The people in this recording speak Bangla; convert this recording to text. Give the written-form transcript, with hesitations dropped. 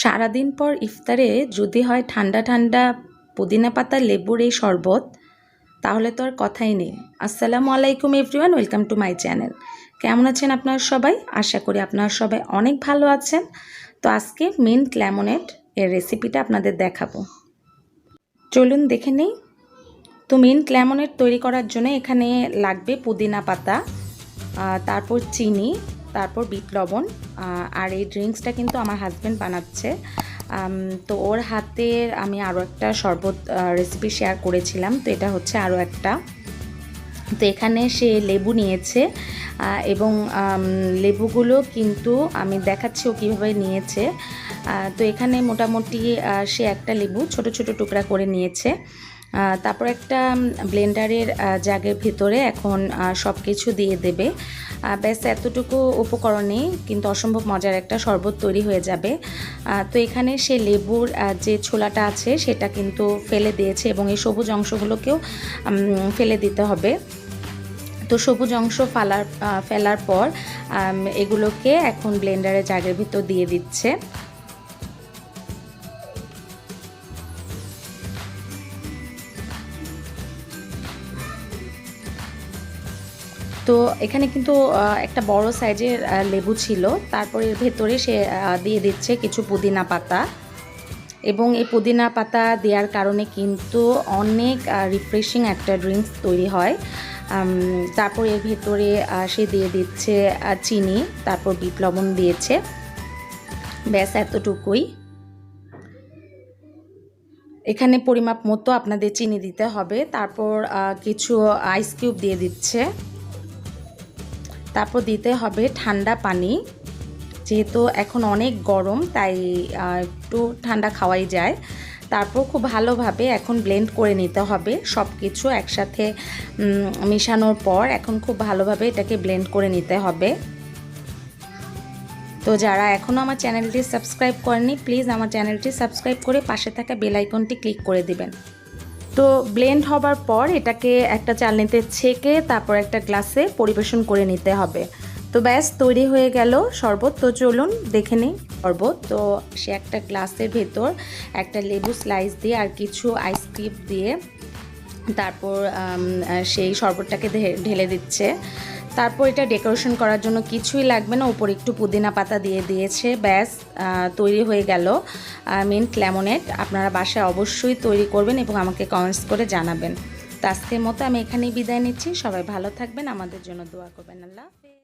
সারাদিন পর ইফতারে যদি হয় ঠান্ডা ঠান্ডা পুদিনা পাতা লেবুর এই শরবত, তাহলে তো আর কথাই নেই। আসসালামু আলাইকুম everyone, welcome to my channel. কেমন আছেন আপনারা সবাই? আশা করি আপনারা সবাই অনেক ভালো আছেন। তো আজকে মিন্ট লেমনেড এর রেসিপিটা আপনাদের দেখাবো, চলুন দেখে নেই। তো মিন্ট লেমনেড তৈরি করার জন্য এখানে লাগবে পুদিনা পাতা, তারপর চিনি, তারপর বিট লবণ। আর এই ড্রিঙ্কসটা কিন্তু আমার হাজব্যান্ড বানাচ্ছে। তো ওর হাতের আমি আরও একটা শরবত রেসিপি শেয়ার করেছিলাম, তো এটা হচ্ছে আরও একটা। তো এখানে সে লেবু নিয়েছে এবং লেবুগুলো কিন্তু আমি দেখাচ্ছি ও কীভাবে নিয়েছে। তো এখানে মোটামুটি সে একটা লেবু ছোট ছোট টুকরা করে নিয়েছে। তারপর একটা ব্লেন্ডারের জাগের ভিতরে এখন সব কিছু দিয়ে দেবে। ব্যাস এতটুকু উপকরণে কিন্তু অসম্ভব মজার একটা শরবত তৈরি হয়ে যাবে। তো এখানে সে লেবুর যে ছোলাটা আছে সেটা কিন্তু ফেলে দিয়েছে এবং এই সবুজ অংশগুলোকেও ফেলে দিতে হবে। তো সবুজ অংশ ফেলার পর এগুলোকে এখন ব্লেন্ডারের জাগের ভিতর দিয়ে দিচ্ছে। তো এখানে কিন্তু একটা বড় সাইজের লেবু ছিল। তারপর এর ভেতরে সে দিয়ে দিচ্ছে কিছু পুদিনা পাতা, এবং এই পুদিনা পাতা দেওয়ার কারণে কিন্তু অনেক রিফ্রেশিং একটা ড্রিঙ্কস তৈরি হয়। তারপর এর ভেতরে সে দিয়ে দিচ্ছে চিনি, তারপর বিট লবণ দিয়েছে। ব্যাস এতটুকুই। এখানে পরিমাপ মতো আপনাদের চিনি দিতে হবে। তারপর কিছু আইস কিউব দিয়ে দিচ্ছে। তারপর দিতে হবে ঠান্ডা পানি, যেহেতু এখন অনেক গরম তাই একটু ঠান্ডা খাওয়াই যায়। তারপর খুব ভালোভাবে এখন ব্লেন্ড করে নিতে হবে। সব কিছু একসাথে মেশানোর পর এখন খুব ভালোভাবে এটাকে ব্লেন্ড করে নিতে হবে। তো যারা এখনও আমার চ্যানেলটি সাবস্ক্রাইব করেনি, প্লিজ আমার চ্যানেলটি সাবস্ক্রাইব করে পাশে থাকা বেল আইকনটি ক্লিক করে দিবেন। তো ব্লেন্ড হবার পর এটাকে একটা চালনিতে ছেঁকে তারপর একটা গ্লাসে পরিবেশন করে নিতে হবে। তো ব্যাস তৈরি হয়ে গেল শরবত। তো চলুন দেখে নিই শরবত। তো সে একটা গ্লাসের ভেতর একটা লেবু স্লাইস দিয়ে আর কিছু আইসক্রিম দিয়ে তারপর সেই শরবতটাকে ঢেলে দিচ্ছে। তারপর এটা ডেকোরেশন করার জন্য কিছুই লাগবে না, উপরে একটু পুদিনা পাতা দিয়ে দিয়েছে। ব্যাস তৈরি হয়ে গেল মিন্ট লেমনেড। আপনারা বাসায় অবশ্যই তৈরি করবেন এবং আমাকে কমেন্টস করে জানাবেন। তো আজকের মতো আমি এখানেই বিদায় নিচ্ছি। সবাই ভালো থাকবেন, আমাদের জন্য দোয়া করবেন। আল্লাহ হাফেজ।